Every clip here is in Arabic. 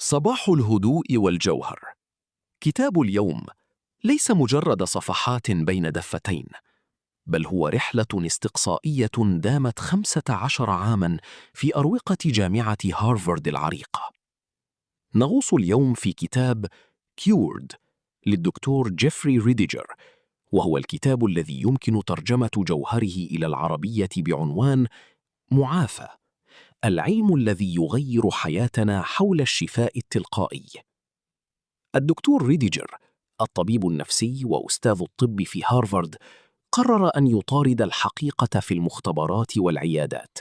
صباح الهدوء والجوهر. كتاب اليوم ليس مجرد صفحات بين دفتين، بل هو رحلة استقصائية دامت 15 عاماً في أروقة جامعة هارفارد العريقة. نغوص اليوم في كتاب كيورد للدكتور جيفري ريديجر، وهو الكتاب الذي يمكن ترجمة جوهره إلى العربية بعنوان معافى، العلم الذي يغير حياتنا حول الشفاء التلقائي. الدكتور ريديجر، الطبيب النفسي وأستاذ الطب في هارفارد، قرر أن يطارد الحقيقة في المختبرات والعيادات،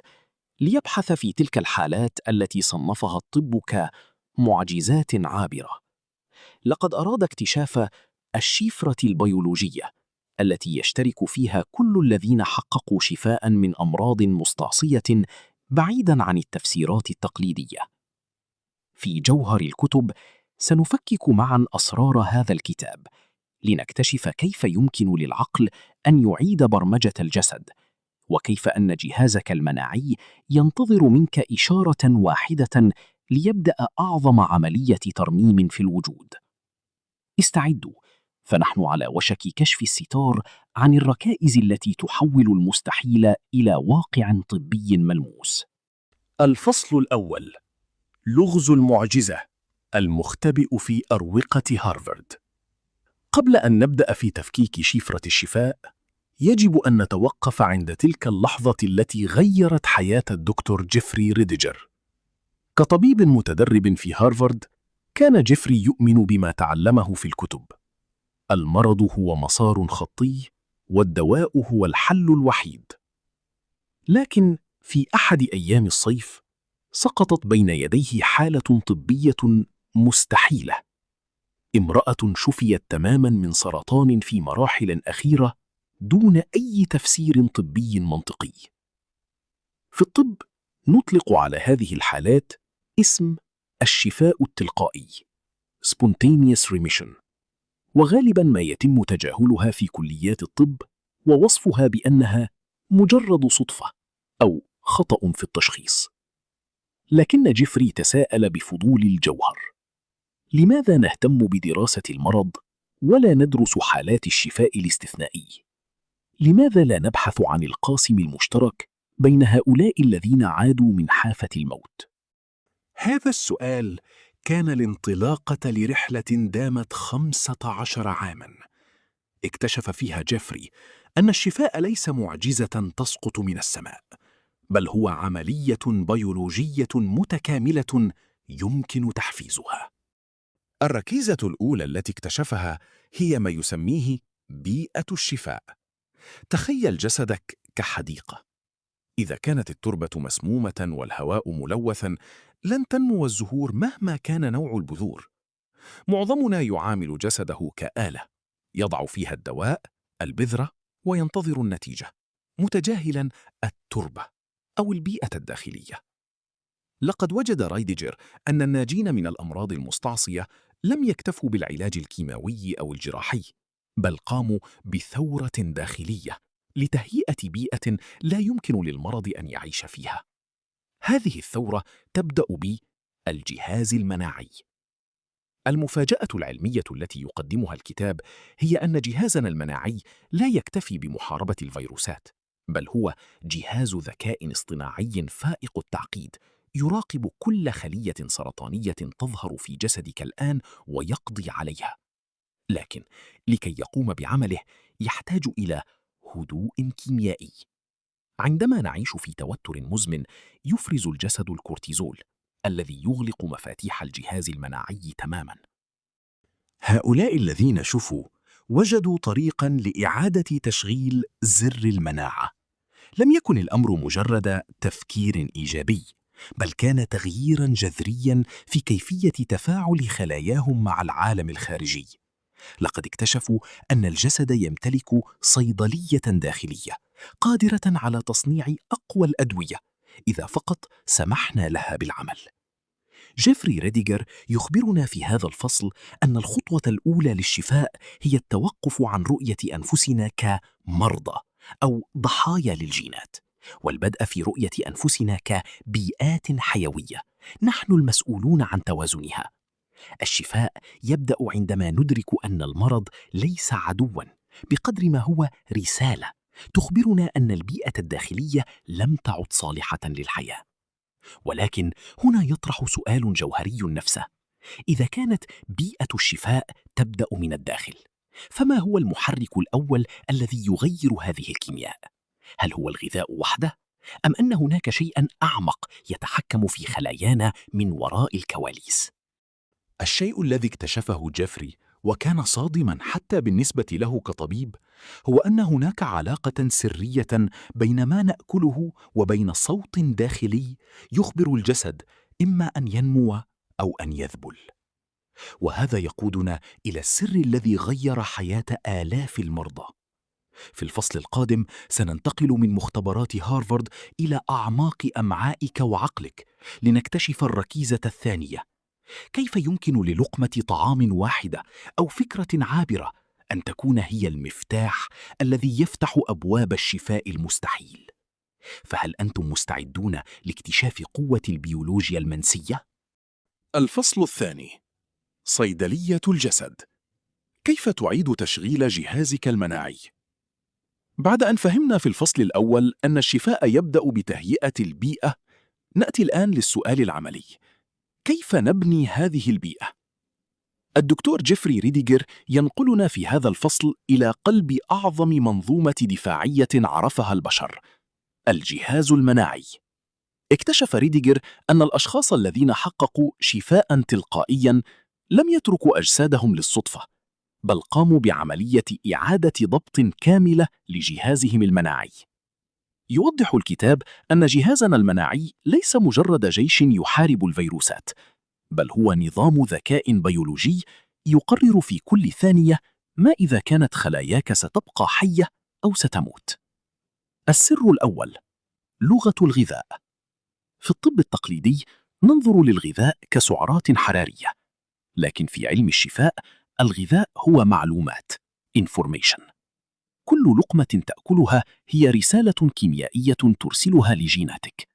ليبحث في تلك الحالات التي صنفها الطب كمعجزات عابرة. لقد أراد اكتشاف الشفرة البيولوجية التي يشترك فيها كل الذين حققوا شفاء من أمراض مستعصية بعيداً عن التفسيرات التقليدية. في جوهر الكتب سنفكك معاً أسرار هذا الكتاب، لنكتشف كيف يمكن للعقل أن يعيد برمجة الجسد، وكيف أن جهازك المناعي ينتظر منك إشارة واحدة ليبدأ أعظم عملية ترميم في الوجود. استعدوا، فنحن على وشك كشف الستار عن الركائز التي تحول المستحيل إلى واقع طبي ملموس. الفصل الأول: لغز المعجزة المختبئ في أروقة هارفارد. قبل أن نبدأ في تفكيك شفرة الشفاء، يجب أن نتوقف عند تلك اللحظة التي غيرت حياة الدكتور جيفري ريديجر. كطبيب متدرب في هارفارد، كان جيفري يؤمن بما تعلمه في الكتب: المرض هو مسار خطي، والدواء هو الحل الوحيد. لكن في أحد أيام الصيف، سقطت بين يديه حالة طبية مستحيلة. امرأة شفيت تماماً من سرطان في مراحل أخيرة دون أي تفسير طبي منطقي. في الطب نطلق على هذه الحالات اسم الشفاء التلقائي spontaneous remission، وغالباً ما يتم تجاهلها في كليات الطب ووصفها بأنها مجرد صدفة أو خطأ في التشخيص. لكن جيفري تساءل بفضول الجوهر: لماذا نهتم بدراسة المرض ولا ندرس حالات الشفاء الاستثنائي؟ لماذا لا نبحث عن القاسم المشترك بين هؤلاء الذين عادوا من حافة الموت؟ هذا السؤال كان الانطلاقة لرحلة دامت 15 عاماً، اكتشف فيها جيفري أن الشفاء ليس معجزة تسقط من السماء، بل هو عملية بيولوجية متكاملة يمكن تحفيزها. الركيزة الأولى التي اكتشفها هي ما يسميه بيئة الشفاء. تخيل جسدك كحديقة. إذا كانت التربة مسمومة والهواء ملوثاً، لن تنمو الزهور مهما كان نوع البذور. معظمنا يعامل جسده كآلة، يضع فيها الدواء، البذرة، وينتظر النتيجة، متجاهلاً التربة أو البيئة الداخلية. لقد وجد رايديجر أن الناجين من الأمراض المستعصية لم يكتفوا بالعلاج الكيماوي أو الجراحي، بل قاموا بثورة داخلية لتهيئة بيئة لا يمكن للمرض أن يعيش فيها. هذه الثورة تبدأ بالجهاز المناعي. المفاجأة العلمية التي يقدمها الكتاب هي أن جهازنا المناعي لا يكتفي بمحاربة الفيروسات، بل هو جهاز ذكاء اصطناعي فائق التعقيد، يراقب كل خلية سرطانية تظهر في جسدك الآن ويقضي عليها. لكن لكي يقوم بعمله يحتاج إلى هدوء كيميائي. عندما نعيش في توتر مزمن، يفرز الجسد الكورتيزول الذي يغلق مفاتيح الجهاز المناعي تماماً. هؤلاء الذين شفوا وجدوا طريقاً لإعادة تشغيل زر المناعة. لم يكن الأمر مجرد تفكير إيجابي، بل كان تغييراً جذرياً في كيفية تفاعل خلاياهم مع العالم الخارجي. لقد اكتشفوا أن الجسد يمتلك صيدلية داخلية قادرة على تصنيع أقوى الأدوية إذا فقط سمحنا لها بالعمل. جيفري ريديجر يخبرنا في هذا الفصل أن الخطوة الأولى للشفاء هي التوقف عن رؤية أنفسنا كمرضى أو ضحايا للجينات، والبدء في رؤية أنفسنا كبيئات حيوية نحن المسؤولون عن توازنها. الشفاء يبدأ عندما ندرك أن المرض ليس عدواً بقدر ما هو رسالة تخبرنا أن البيئة الداخلية لم تعد صالحة للحياة. ولكن هنا يطرح سؤال جوهري نفسه: إذا كانت بيئة الشفاء تبدأ من الداخل، فما هو المحرك الأول الذي يغير هذه الكيمياء؟ هل هو الغذاء وحده؟ أم أن هناك شيئاً أعمق يتحكم في خلايانا من وراء الكواليس؟ الشيء الذي اكتشفه جيفري وكان صادماً حتى بالنسبة له كطبيب هو أن هناك علاقة سرية بين ما نأكله وبين صوت داخلي يخبر الجسد إما أن ينمو أو أن يذبل. وهذا يقودنا إلى السر الذي غير حياة آلاف المرضى. في الفصل القادم سننتقل من مختبرات هارفارد إلى أعماق أمعائك وعقلك لنكتشف الركيزة الثانية: كيف يمكن للقمة طعام واحدة أو فكرة عابرة أن تكون هي المفتاح الذي يفتح أبواب الشفاء المستحيل؟ فهل أنتم مستعدون لاكتشاف قوة البيولوجيا المنسية؟ الفصل الثاني: صيدلية الجسد. كيف تعيد تشغيل جهازك المناعي؟ بعد أن فهمنا في الفصل الأول أن الشفاء يبدأ بتهيئة البيئة، نأتي الآن للسؤال العملي: كيف نبني هذه البيئة؟ الدكتور جيفري ريديجر ينقلنا في هذا الفصل إلى قلب أعظم منظومة دفاعية عرفها البشر: الجهاز المناعي. اكتشف ريديجر أن الأشخاص الذين حققوا شفاءً تلقائياً لم يتركوا أجسادهم للصدفة، بل قاموا بعملية إعادة ضبط كاملة لجهازهم المناعي. يوضح الكتاب أن جهازنا المناعي ليس مجرد جيش يحارب الفيروسات، بل هو نظام ذكاء بيولوجي يقرر في كل ثانية ما إذا كانت خلاياك ستبقى حية أو ستموت. السر الأول: لغة الغذاء. في الطب التقليدي ننظر للغذاء كسعرات حرارية، لكن في علم الشفاء الغذاء هو معلومات information. كل لقمة تأكلها هي رسالة كيميائية ترسلها لجيناتك.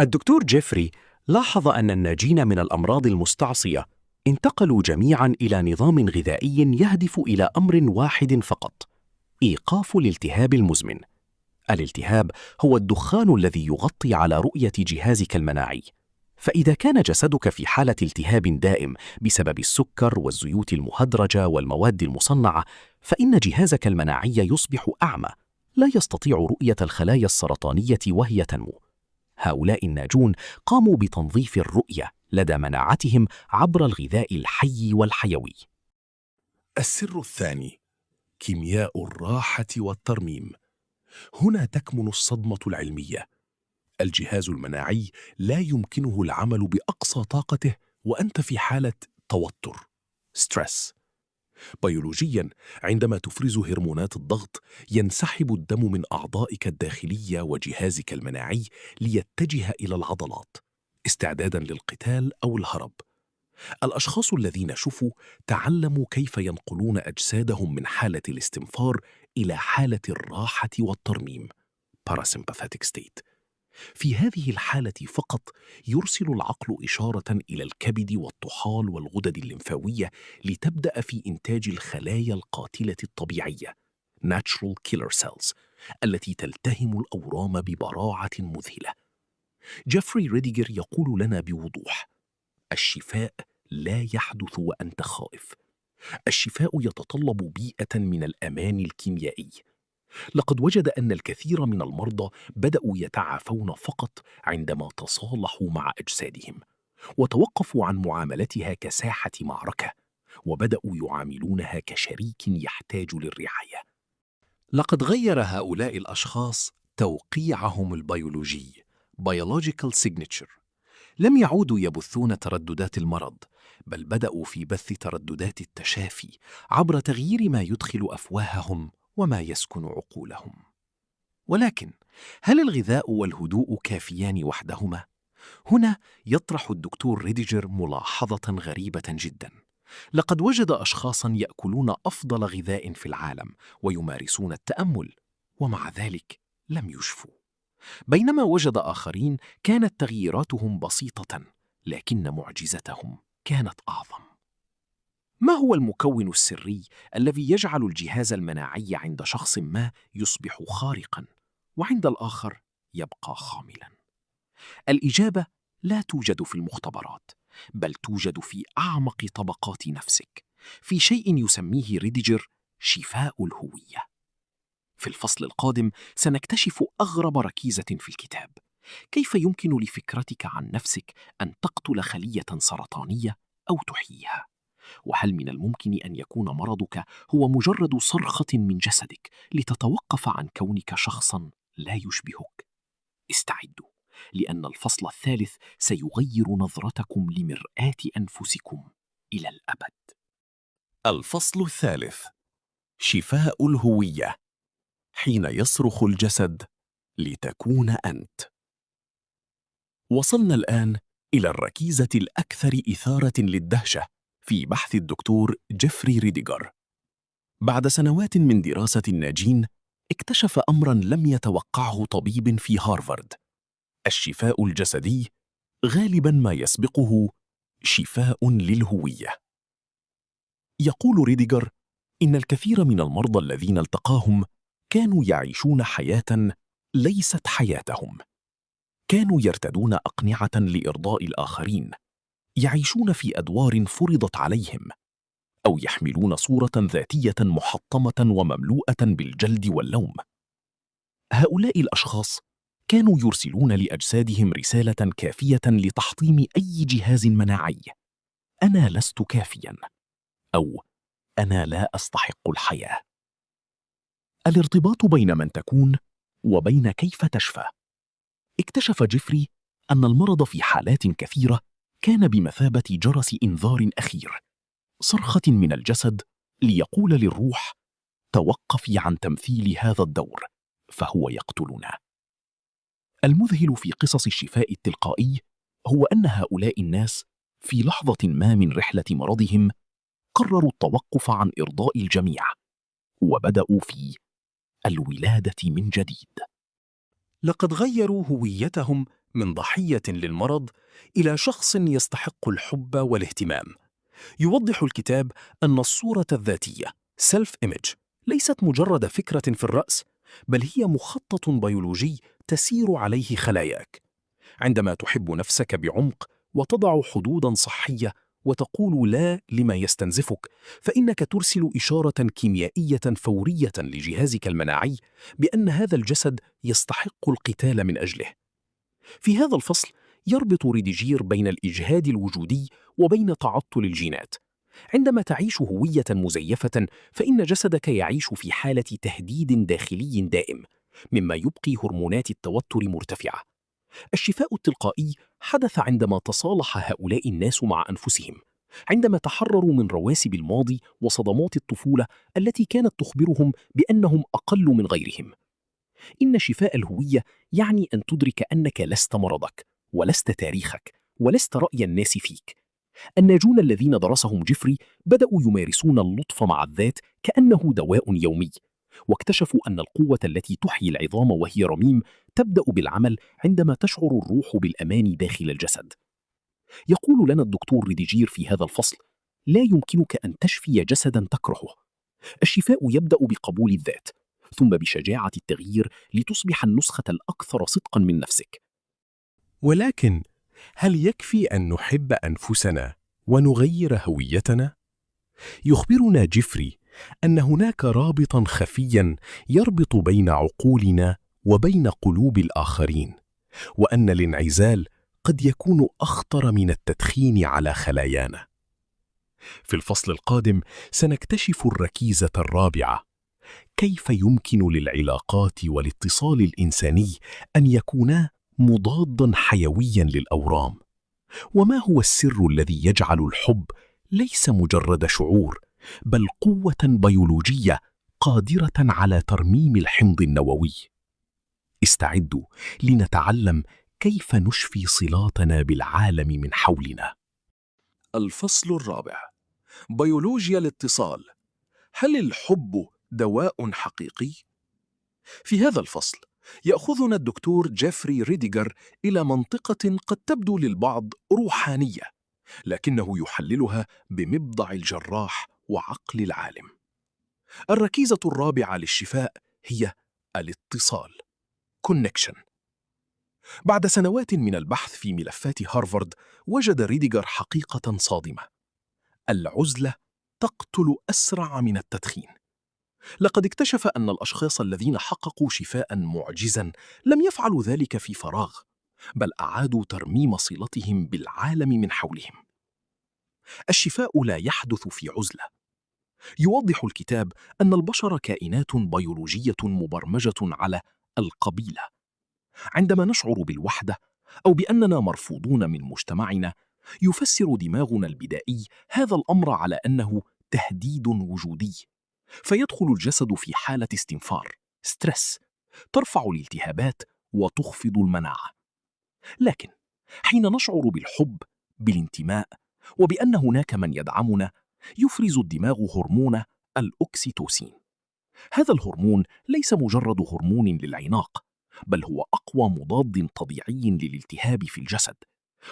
الدكتور جيفري لاحظ أن الناجين من الأمراض المستعصية انتقلوا جميعاً إلى نظام غذائي يهدف إلى أمر واحد فقط: إيقاف الالتهاب المزمن. الالتهاب هو الدخان الذي يغطي على رؤية جهازك المناعي، فإذا كان جسدك في حالة التهاب دائم بسبب السكر والزيوت المهدرجة والمواد المصنعة، فإن جهازك المناعي يصبح أعمى، لا يستطيع رؤية الخلايا السرطانية وهي تنمو. هؤلاء الناجون قاموا بتنظيف الرؤية لدى مناعتهم عبر الغذاء الحي والحيوي. السر الثاني: كيمياء الراحة والترميم. هنا تكمن الصدمة العلمية. الجهاز المناعي لا يمكنه العمل بأقصى طاقته وأنت في حالة توتر ستريس. بيولوجياً، عندما تفرز هرمونات الضغط ينسحب الدم من أعضائك الداخلية وجهازك المناعي ليتجه إلى العضلات استعداداً للقتال أو الهرب. الأشخاص الذين شفوا تعلموا كيف ينقلون أجسادهم من حالة الاستنفار إلى حالة الراحة والترميم parasympathetic state. في هذه الحالة فقط يرسل العقل إشارة إلى الكبد والطحال والغدد الليمفاوية لتبدأ في إنتاج الخلايا القاتلة الطبيعية natural killer cells التي تلتهم الأورام ببراعة مذهلة. جيفري ريديجر يقول لنا بوضوح: الشفاء لا يحدث وأنت خائف. الشفاء يتطلب بيئة من الأمان الكيميائي. لقد وجد أن الكثير من المرضى بدأوا يتعافون فقط عندما تصالحوا مع أجسادهم وتوقفوا عن معاملتها كساحة معركة، وبدأوا يعاملونها كشريك يحتاج للرعاية. لقد غير هؤلاء الأشخاص توقيعهم البيولوجي biological signature. لم يعودوا يبثون ترددات المرض، بل بدأوا في بث ترددات التشافي عبر تغيير ما يدخل أفواههم وما يسكن عقولهم. ولكن هل الغذاء والهدوء كافيان وحدهما؟ هنا يطرح الدكتور ريديجر ملاحظة غريبة جدا. لقد وجد أشخاصا يأكلون أفضل غذاء في العالم ويمارسون التأمل، ومع ذلك لم يشفوا، بينما وجد آخرين كانت تغييراتهم بسيطة لكن معجزتهم كانت أعظم. ما هو المكون السري الذي يجعل الجهاز المناعي عند شخص ما يصبح خارقاً وعند الآخر يبقى خاملاً؟ الإجابة لا توجد في المختبرات، بل توجد في أعمق طبقات نفسك، في شيء يسميه ريديجر شفاء الهوية. في الفصل القادم سنكتشف أغرب ركيزة في الكتاب: كيف يمكن لفكرتك عن نفسك أن تقتل خلية سرطانية أو تحييها؟ وهل من الممكن أن يكون مرضك هو مجرد صرخة من جسدك لتتوقف عن كونك شخصاً لا يشبهك؟ استعدوا، لأن الفصل الثالث سيغير نظرتكم لمرآة أنفسكم إلى الأبد. الفصل الثالث: شفاء الهوية، حين يصرخ الجسد لتكون أنت. وصلنا الآن إلى الركيزة الأكثر إثارة للدهشة في بحث الدكتور جيفري ريديجر. بعد سنوات من دراسة الناجين، اكتشف أمراً لم يتوقعه طبيب في هارفارد: الشفاء الجسدي غالباً ما يسبقه شفاء للهوية. يقول ريديجر إن الكثير من المرضى الذين التقاهم كانوا يعيشون حياة ليست حياتهم. كانوا يرتدون أقنعة لإرضاء الآخرين، يعيشون في أدوار فرضت عليهم، أو يحملون صورة ذاتية محطمة ومملوءة بالجلد واللوم. هؤلاء الأشخاص كانوا يرسلون لأجسادهم رسالة كافية لتحطيم أي جهاز مناعي: أنا لست كافياً، أو أنا لا أستحق الحياة. الارتباط بين من تكون وبين كيف تشفى. اكتشف جيفري أن المرض في حالات كثيرة كان بمثابة جرس إنذار أخير، صرخة من الجسد ليقول للروح: توقفي عن تمثيل هذا الدور، فهو يقتلنا. المذهل في قصص الشفاء التلقائي هو أن هؤلاء الناس في لحظة ما من رحلة مرضهم قرروا التوقف عن إرضاء الجميع، وبدأوا في الولادة من جديد. لقد غيروا هويتهم من ضحية للمرض إلى شخص يستحق الحب والاهتمام. يوضح الكتاب أن الصورة الذاتية self image ليست مجرد فكرة في الرأس، بل هي مخطط بيولوجي تسير عليه خلاياك. عندما تحب نفسك بعمق وتضع حدوداً صحية وتقول لا لما يستنزفك، فإنك ترسل إشارة كيميائية فورية لجهازك المناعي بأن هذا الجسد يستحق القتال من أجله. في هذا الفصل يربط ريديجير بين الإجهاد الوجودي وبين تعطل الجينات. عندما تعيش هوية مزيفة، فإن جسدك يعيش في حالة تهديد داخلي دائم، مما يبقي هرمونات التوتر مرتفعة. الشفاء التلقائي حدث عندما تصالح هؤلاء الناس مع أنفسهم، عندما تحرروا من رواسب الماضي وصدمات الطفولة التي كانت تخبرهم بأنهم أقل من غيرهم. إن شفاء الهوية يعني أن تدرك أنك لست مرضك، ولست تاريخك، ولست رأي الناس فيك. الناجون الذين درسهم جيفري بدأوا يمارسون اللطف مع الذات كأنه دواء يومي، واكتشفوا أن القوة التي تحيي العظام وهي رميم تبدأ بالعمل عندما تشعر الروح بالأمان داخل الجسد. يقول لنا الدكتور ريديجير في هذا الفصل: لا يمكنك أن تشفي جسداً تكرهه. الشفاء يبدأ بقبول الذات، ثم بشجاعة التغيير لتصبح النسخة الأكثر صدقاً من نفسك. ولكن هل يكفي أن نحب أنفسنا ونغير هويتنا؟ يخبرنا جيفري أن هناك رابطاً خفياً يربط بين عقولنا وبين قلوب الآخرين، وأن الانعزال قد يكون أخطر من التدخين على خلايانا. في الفصل القادم سنكتشف الركيزة الرابعة: كيف يمكن للعلاقات والاتصال الإنساني أن يكونا مضاداً حيوياً للأورام؟ وما هو السر الذي يجعل الحب ليس مجرد شعور، بل قوة بيولوجية قادرة على ترميم الحمض النووي؟ استعدوا لنتعلم كيف نشفي صلاتنا بالعالم من حولنا. الفصل الرابع: بيولوجيا الاتصال. هل الحب دواء حقيقي؟ في هذا الفصل يأخذنا الدكتور جيفري ريديجر إلى منطقة قد تبدو للبعض روحانية، لكنه يحللها بمبضع الجراح وعقل العالم. الركيزة الرابعة للشفاء هي الاتصال connection. بعد سنوات من البحث في ملفات هارفارد، وجد ريديجر حقيقة صادمة: العزلة تقتل أسرع من التدخين. لقد اكتشف أن الأشخاص الذين حققوا شفاء معجزا لم يفعلوا ذلك في فراغ، بل أعادوا ترميم صلتهم بالعالم من حولهم. الشفاء لا يحدث في عزلة. يوضح الكتاب أن البشر كائنات بيولوجية مبرمجة على القبيلة. عندما نشعر بالوحدة أو بأننا مرفوضون من مجتمعنا، يفسر دماغنا البدائي هذا الأمر على أنه تهديد وجودي، فيدخل الجسد في حالة استنفار ستريس ترفع الالتهابات وتخفض المناعة. لكن حين نشعر بالحب، بالانتماء، وبأن هناك من يدعمنا، يفرز الدماغ هرمون الأوكسيتوسين. هذا الهرمون ليس مجرد هرمون للعناق، بل هو أقوى مضاد طبيعي للالتهاب في الجسد،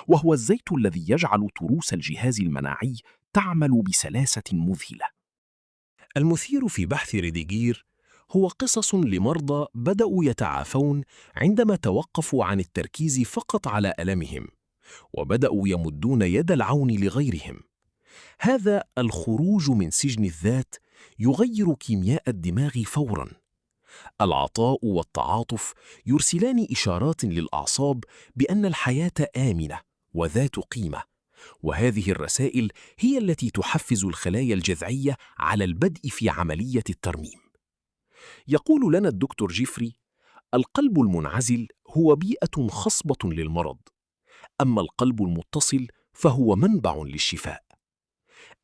وهو الزيت الذي يجعل تروس الجهاز المناعي تعمل بسلاسة مذهلة. المثير في بحث ريديجير هو قصص لمرضى بدأوا يتعافون عندما توقفوا عن التركيز فقط على ألمهم، وبدأوا يمدون يد العون لغيرهم. هذا الخروج من سجن الذات يغير كيمياء الدماغ فوراً. العطاء والتعاطف يرسلان إشارات للأعصاب بأن الحياة آمنة وذات قيمة، وهذه الرسائل هي التي تحفز الخلايا الجذعية على البدء في عملية الترميم. يقول لنا الدكتور جيفري: القلب المنعزل هو بيئة خصبة للمرض، أما القلب المتصل فهو منبع للشفاء.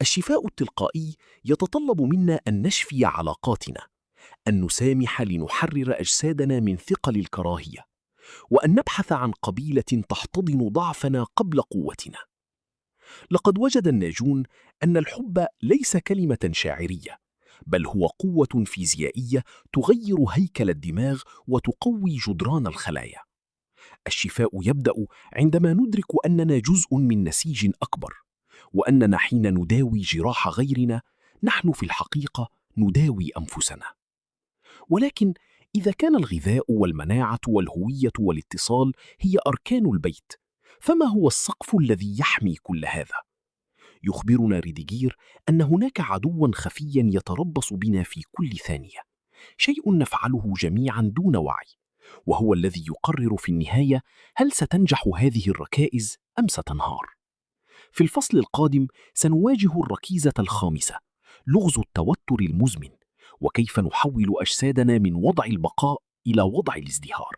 الشفاء التلقائي يتطلب منا أن نشفي علاقاتنا، أن نسامح لنحرر أجسادنا من ثقل الكراهية، وأن نبحث عن قبيلة تحتضن ضعفنا قبل قوتنا. لقد وجد الناجون أن الحب ليس كلمة شاعرية، بل هو قوة فيزيائية تغير هيكل الدماغ وتقوي جدران الخلايا. الشفاء يبدأ عندما ندرك أننا جزء من نسيج أكبر، وأننا حين نداوي جراح غيرنا نحن في الحقيقة نداوي أنفسنا. ولكن إذا كان الغذاء والمناعة والهوية والاتصال هي أركان البيت، فما هو السقف الذي يحمي كل هذا؟ يخبرنا ريديجير أن هناك عدواً خفياً يتربص بنا في كل ثانية، شيء نفعله جميعاً دون وعي، وهو الذي يقرر في النهاية هل ستنجح هذه الركائز أم ستنهار. في الفصل القادم سنواجه الركيزة الخامسة، لغز التوتر المزمن، وكيف نحول أجسادنا من وضع البقاء إلى وضع الازدهار.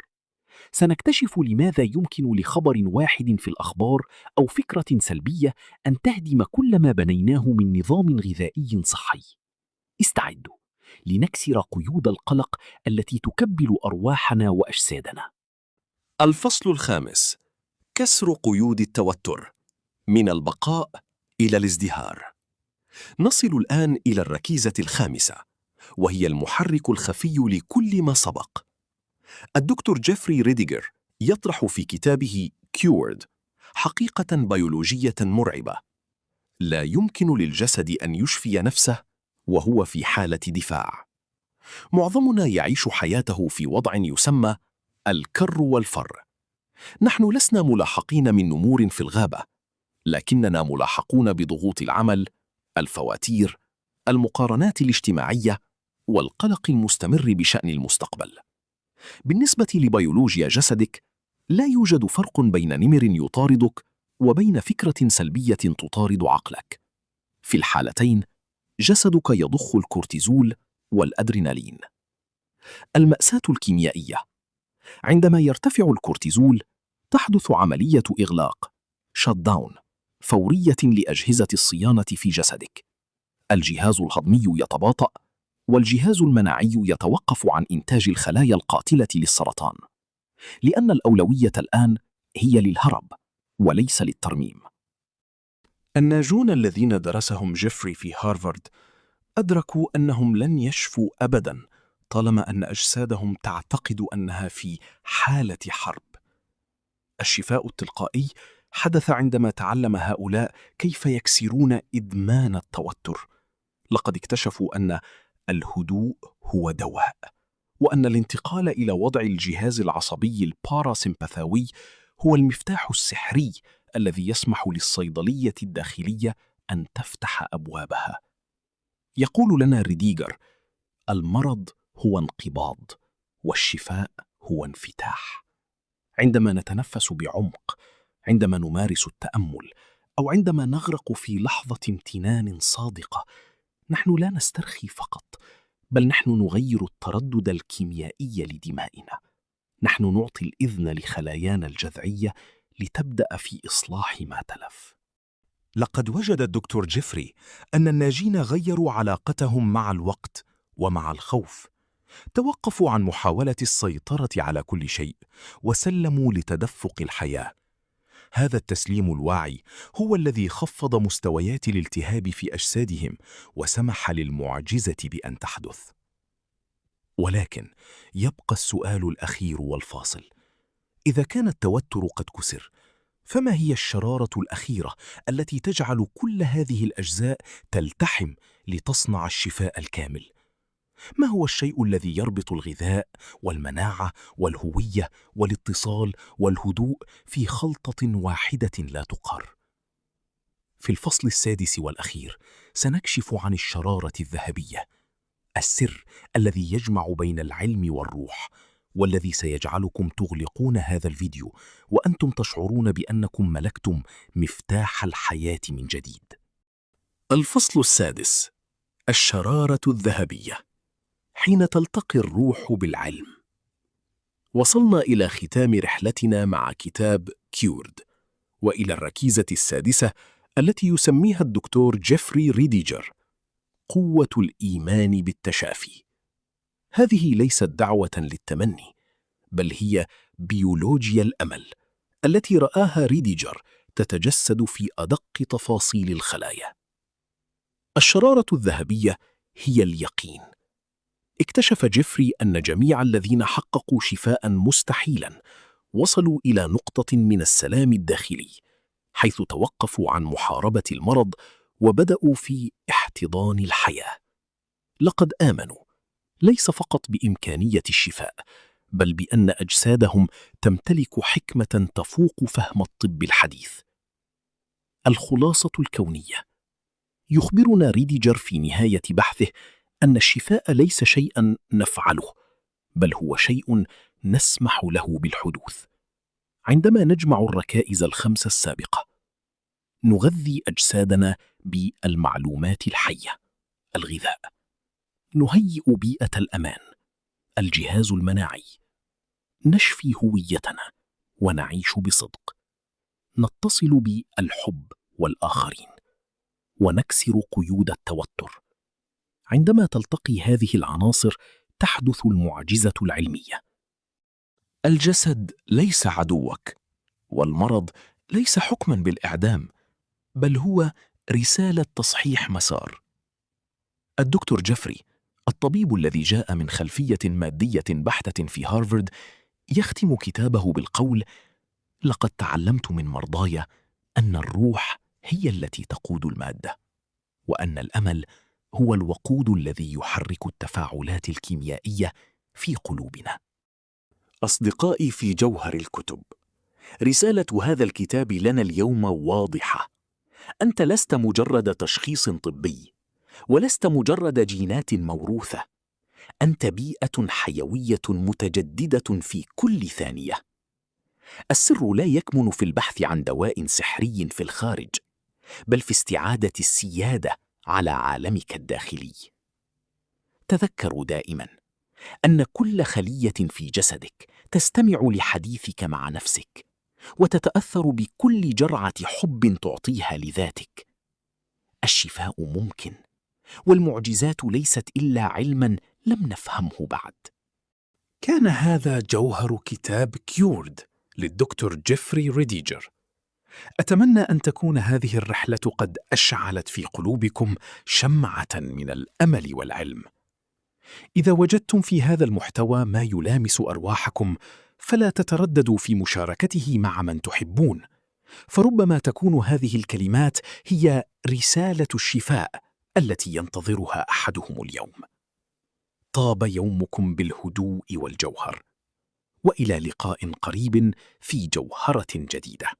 سنكتشف لماذا يمكن لخبر واحد في الأخبار أو فكرة سلبية أن تهدم كل ما بنيناه من نظام غذائي صحي. استعدوا لنكسر قيود القلق التي تكبل أرواحنا وأجسادنا. الفصل الخامس: كسر قيود التوتر، من البقاء إلى الازدهار. نصل الآن إلى الركيزة الخامسة، وهي المحرك الخفي لكل ما سبق. الدكتور جيفري ريديجر يطرح في كتابه Cured حقيقة بيولوجية مرعبة: لا يمكن للجسد أن يشفي نفسه وهو في حالة دفاع. معظمنا يعيش حياته في وضع يسمى الكر والفر. نحن لسنا ملاحقين من نمور في الغابة، لكننا ملاحقون بضغوط العمل، الفواتير، المقارنات الاجتماعية، والقلق المستمر بشأن المستقبل. بالنسبة لبيولوجيا جسدك، لا يوجد فرق بين نمر يطاردك وبين فكرة سلبية تطارد عقلك. في الحالتين، جسدك يضخ الكورتيزول والأدرينالين. المأساة الكيميائية: عندما يرتفع الكورتيزول، تحدث عملية إغلاق شت داون فورية لأجهزة الصيانة في جسدك. الجهاز الهضمي يتباطأ، والجهاز المناعي يتوقف عن إنتاج الخلايا القاتلة للسرطان، لأن الأولوية الآن هي للهرب وليس للترميم. الناجون الذين درسهم جيفري في هارفارد أدركوا أنهم لن يشفوا أبداً طالما أن أجسادهم تعتقد أنها في حالة حرب. الشفاء التلقائي حدث عندما تعلم هؤلاء كيف يكسرون إدمان التوتر. لقد اكتشفوا أن الهدوء هو دواء، وأن الانتقال إلى وضع الجهاز العصبي الباراسمباثاوي هو المفتاح السحري الذي يسمح للصيدلية الداخلية أن تفتح أبوابها. يقول لنا ريديجر: المرض هو انقباض، والشفاء هو انفتاح. عندما نتنفس بعمق، عندما نمارس التأمل، أو عندما نغرق في لحظة امتنان صادقة، نحن لا نسترخي فقط، بل نحن نغير التردد الكيميائي لدمائنا. نحن نعطي الإذن لخلايانا الجذعية لتبدأ في إصلاح ما تلف. لقد وجد الدكتور جيفري أن الناجين غيروا علاقتهم مع الوقت ومع الخوف. توقفوا عن محاولة السيطرة على كل شيء وسلموا لتدفق الحياة. هذا التسليم الواعي هو الذي خفض مستويات الالتهاب في أجسادهم وسمح للمعجزة بأن تحدث. ولكن يبقى السؤال الأخير والفاصل: إذا كان التوتر قد كسر، فما هي الشرارة الأخيرة التي تجعل كل هذه الأجزاء تلتحم لتصنع الشفاء الكامل؟ ما هو الشيء الذي يربط الغذاء والمناعة والهوية والاتصال والهدوء في خلطة واحدة لا تقهر؟ في الفصل السادس والأخير سنكشف عن الشرارة الذهبية، السر الذي يجمع بين العلم والروح، والذي سيجعلكم تغلقون هذا الفيديو وأنتم تشعرون بأنكم ملكتم مفتاح الحياة من جديد. الفصل السادس: الشرارة الذهبية. حين تلتقي الروح بالعلم. وصلنا إلى ختام رحلتنا مع كتاب كيورد، وإلى الركيزة السادسة التي يسميها الدكتور جيفري ريديجر: قوة الإيمان بالتشافي. هذه ليست دعوة للتمني، بل هي بيولوجيا الأمل التي رآها ريديجر تتجسد في أدق تفاصيل الخلايا. الشرارة الذهبية هي اليقين. اكتشف جيفري أن جميع الذين حققوا شفاء مستحيلا وصلوا إلى نقطة من السلام الداخلي، حيث توقفوا عن محاربة المرض وبدأوا في احتضان الحياة. لقد آمنوا ليس فقط بإمكانية الشفاء، بل بأن أجسادهم تمتلك حكمة تفوق فهم الطب الحديث. الخلاصة الكونية. يخبرنا ريديجر في نهاية بحثه أن الشفاء ليس شيئاً نفعله، بل هو شيء نسمح له بالحدوث. عندما نجمع الركائز الخمسة السابقة، نغذي أجسادنا بالمعلومات الحية: الغذاء، نهيئ بيئة الأمان، الجهاز المناعي، نشفي هويتنا ونعيش بصدق، نتصل بالحب والآخرين، ونكسر قيود التوتر. عندما تلتقي هذه العناصر تحدث المعجزة العلمية. الجسد ليس عدوك، والمرض ليس حكماً بالإعدام، بل هو رسالة تصحيح مسار. الدكتور جيفري، الطبيب الذي جاء من خلفية مادية بحتة في هارفارد، يختم كتابه بالقول: لقد تعلمت من مرضاي أن الروح هي التي تقود المادة، وأن الأمل هو الوقود الذي يحرك التفاعلات الكيميائية في قلوبنا. أصدقائي في جوهر الكتب، رسالة هذا الكتاب لنا اليوم واضحة: أنت لست مجرد تشخيص طبي، ولست مجرد جينات موروثة، أنت بيئة حيوية متجددة في كل ثانية. السر لا يكمن في البحث عن دواء سحري في الخارج، بل في استعادة السيادة على عالمك الداخلي. تذكروا دائما أن كل خلية في جسدك تستمع لحديثك مع نفسك، وتتأثر بكل جرعة حب تعطيها لذاتك. الشفاء ممكن، والمعجزات ليست إلا علما لم نفهمه بعد. كان هذا جوهر كتاب كيورد للدكتور جيفري ريديجر. أتمنى أن تكون هذه الرحلة قد أشعلت في قلوبكم شمعة من الأمل والعلم. إذا وجدتم في هذا المحتوى ما يلامس أرواحكم، فلا تترددوا في مشاركته مع من تحبون. فربما تكون هذه الكلمات هي رسالة الشفاء التي ينتظرها أحدهم اليوم. طاب يومكم بالهدوء والجوهر، وإلى لقاء قريب في جوهرة جديدة.